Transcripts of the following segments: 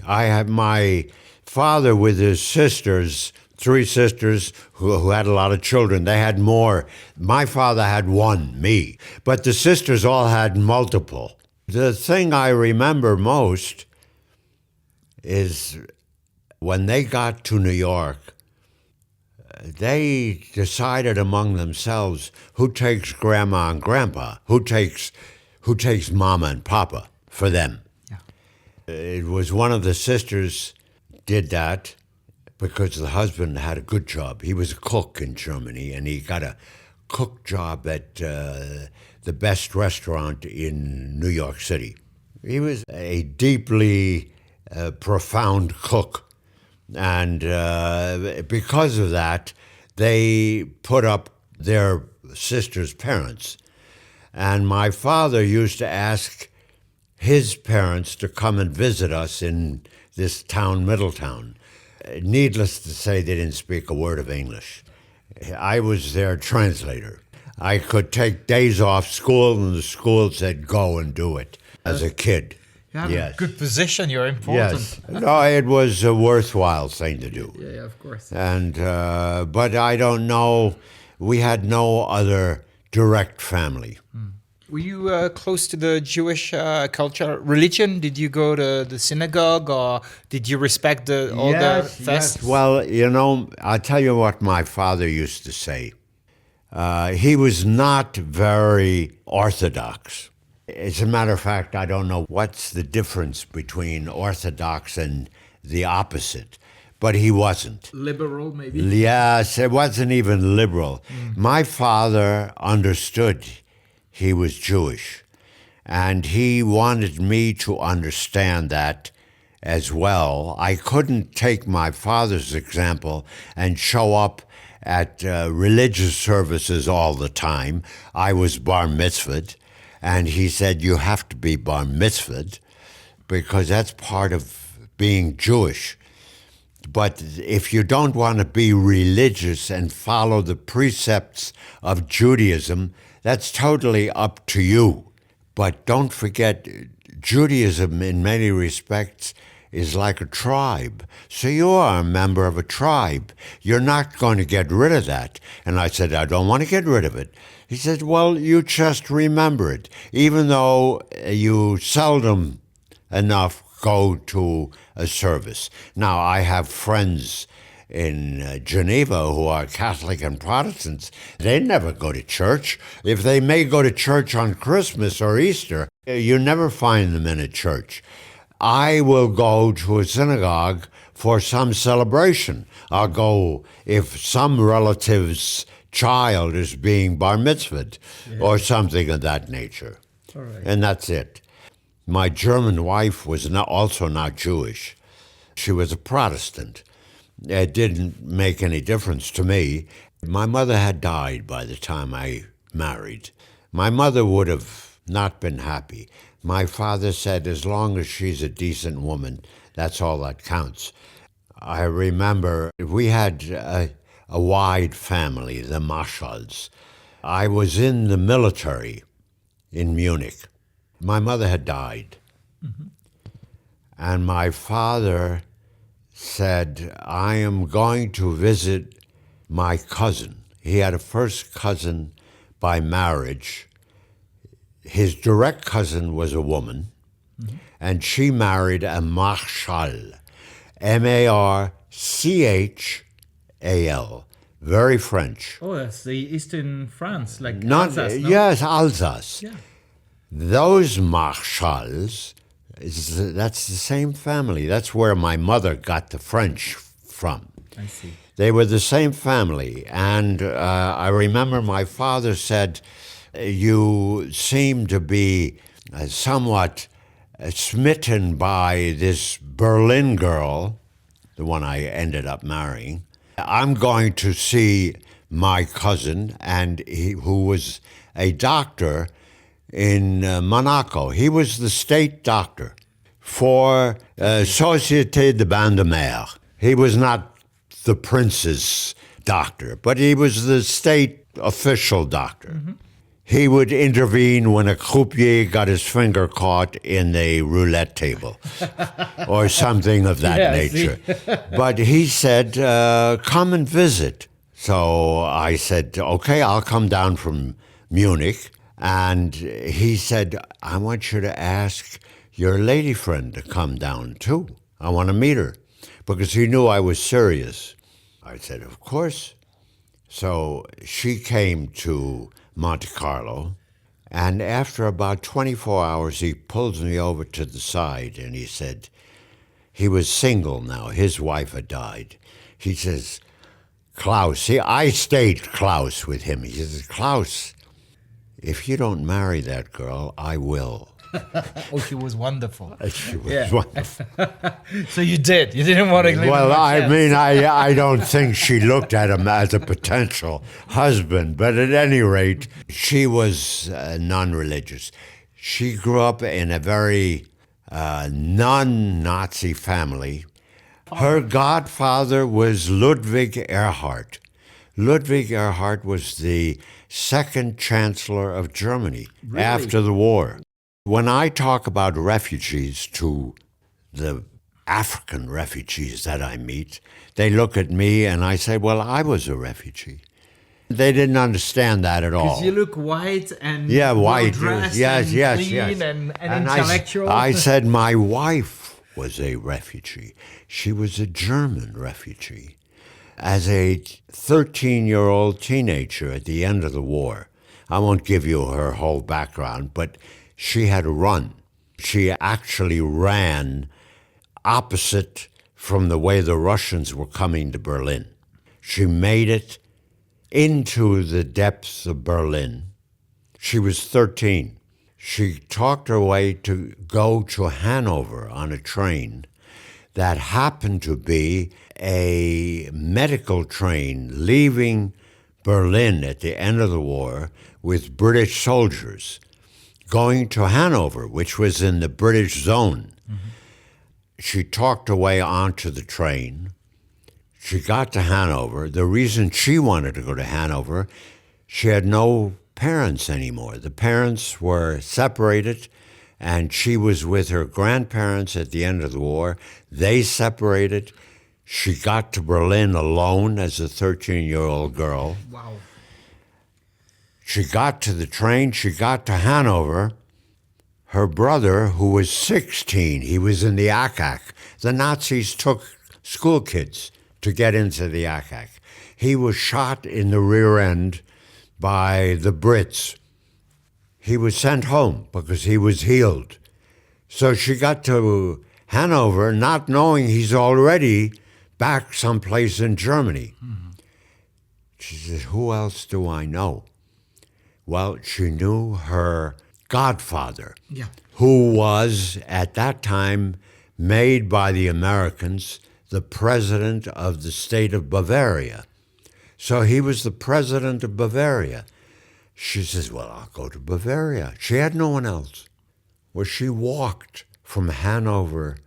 I have my father with his sisters, three sisters who had a lot of children. They had more. My father had one, me, but the sisters all had multiple. The thing I remember most is when they got to New York, they decided among themselves who takes grandma and grandpa, who takes mama and papa for them. Yeah. It was one of the sisters did that because the husband had a good job. He was a cook in Germany, and he got a cook job at the best restaurant in New York City. He was a deeply profound cook. And because of that, they put up their sister's parents. And my father used to ask his parents to come and visit us in this town, Middletown. Needless to say, they didn't speak a word of English. I was their translator. I could take days off school, and the school said, go and do it as a kid. You have Yes. a good position, you're important. Yes. No, it was a worthwhile thing to do. Yeah, of course. And but I don't know, we had no other direct family. Were you close to the Jewish culture, religion? Did you go to the synagogue, or did you respect all the fests? Yes. Well, you know, I'll tell you what my father used to say. He was not very orthodox. As a matter of fact, I don't know what's the difference between orthodox and the opposite, but he wasn't. Liberal, maybe? Yes, it wasn't even liberal. My father understood he was Jewish, and he wanted me to understand that as well. I couldn't take my father's example and show up at religious services all the time. I was bar mitzvahed, and he said, you have to be bar mitzvahed because that's part of being Jewish. But if you don't want to be religious and follow the precepts of Judaism, that's totally up to you. But don't forget, Judaism in many respects is like a tribe. So you are a member of a tribe. You're not going to get rid of that. And I said, I don't want to get rid of it. He said, well, you just remember it, even though you seldom enough go to a service. Now, I have friends in Geneva who are Catholic and Protestants. They never go to church. If they may go to church on Christmas or Easter, you never find them in a church. I will go to a synagogue for some celebration. I'll go if some relative's child is being bar mitzvahed or something of that nature. All right. And that's it. My German wife was also not Jewish. She was a Protestant. It didn't make any difference to me. My mother had died by the time I married. My mother would have not been happy. My father said, as long as she's a decent woman, that's all that counts. I remember we had a wide family, the Marshalls. I was in the military in Munich. My mother had died. Mm-hmm. And my father said, I am going to visit my cousin. He had a first cousin by marriage. His direct cousin was a woman, and she married a Marshall, Marchal, very French. Oh, that's the Eastern France, like Not, Alsace, no? Yes, Alsace. Yeah. Those Marshalls, that's the same family. That's where my mother got the French from. I see. They were the same family. And I remember my father said, you seem to be somewhat smitten by this Berlin girl, the one I ended up marrying. I'm going to see my cousin, and who was a doctor in Monaco. He was the state doctor for Société de Bain de Mer. He was not the prince's doctor, but he was the state official doctor. Mm-hmm. He would intervene when a croupier got his finger caught in a roulette table or something of that Yeah, nature. But he said, come and visit. So I said, okay, I'll come down from Munich. And he said, I want you to ask your lady friend to come down too. I want to meet her, because he knew I was serious. I said, of course. So she came to Monte Carlo, and after about 24 hours, he pulls me over to the side, and he said, he was single now, his wife had died. He says, Klaus, I stayed Klaus with him. He says, Klaus, if you don't marry that girl, I will. Oh, she was wonderful. She was wonderful. So you did. You didn't want to leave Well, him a I chance. mean, I don't think she looked at him as a potential husband, but at any rate, she was non-religious. She grew up in a very non-Nazi family. Her godfather was Ludwig Erhard. Ludwig Erhard was the second chancellor of Germany after the war. When I talk about refugees to the African refugees that I meet, they look at me and I say, well, I was a refugee. They didn't understand that at all. Because you look white and white, well-dressed yes, and yes, clean yes. and And intellectual. I said my wife was a refugee. She was a German refugee. As a 13-year-old teenager at the end of the war, I won't give you her whole background, but she had run. She actually ran opposite from the way the Russians were coming to Berlin. She made it into the depths of Berlin. She was 13. She talked her way to go to Hanover on a train that happened to be a medical train leaving Berlin at the end of the war with British soldiers going to Hanover, which was in the British zone. Mm-hmm. She talked her way onto the train. She got to Hanover. The reason she wanted to go to Hanover, she had no parents anymore. The parents were separated, and she was with her grandparents at the end of the war. They separated. She got to Berlin alone as a 13-year-old girl. Wow. She got to the train. She got to Hanover. Her brother, who was 16, he was in the ACAC. The Nazis took school kids to get into the ACAC. He was shot in the rear end by the Brits. He was sent home because he was healed. So she got to Hanover not knowing he's already back someplace in Germany. Mm-hmm. She says, who else do I know? Well, she knew her godfather, who was, at that time, made by the Americans the president of the state of Bavaria. So he was the president of Bavaria. She says, well, I'll go to Bavaria. She had no one else. Well, she walked from Hanover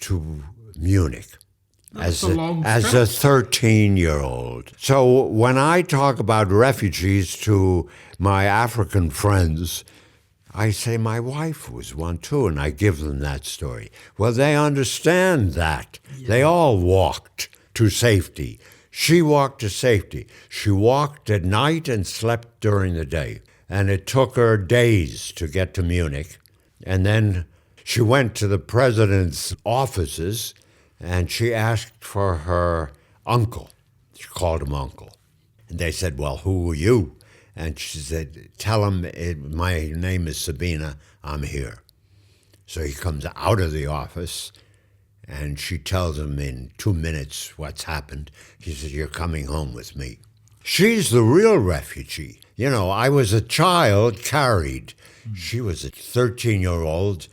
to Munich as a 13-year-old. So when I talk about refugees to my African friends, I say my wife was one too, and I give them that story. Well, they understand that. Yeah. They all walked to safety. She walked to safety. She walked at night and slept during the day. And it took her days to get to Munich. And then she went to the president's offices and she asked for her uncle. She called him uncle. And they said, well, who are you? And she said, tell him my name is Sabina, I'm here. So he comes out of the office and she tells him in 2 minutes what's happened. He says, you're coming home with me. She's the real refugee. You know, I was a child carried. She was a 13-year-old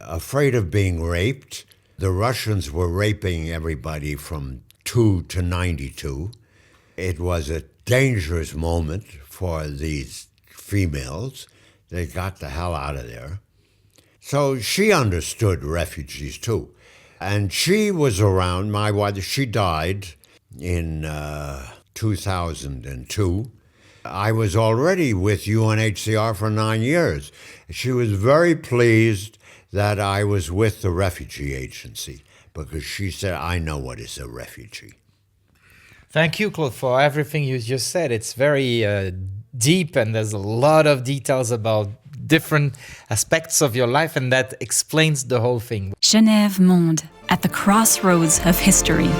afraid of being raped. The Russians were raping everybody from 2 to 92. It was a dangerous moment for these females. They got the hell out of there. So she understood refugees too. And she was around, my wife, she died in 2002. I was already with UNHCR for 9 years. She was very pleased that I was with the Refugee Agency because she said, I know what is a refugee. Thank you, Claude, for everything you just said. It's very deep, and there's a lot of details about different aspects of your life, and that explains the whole thing. Genève Monde, at the crossroads of history.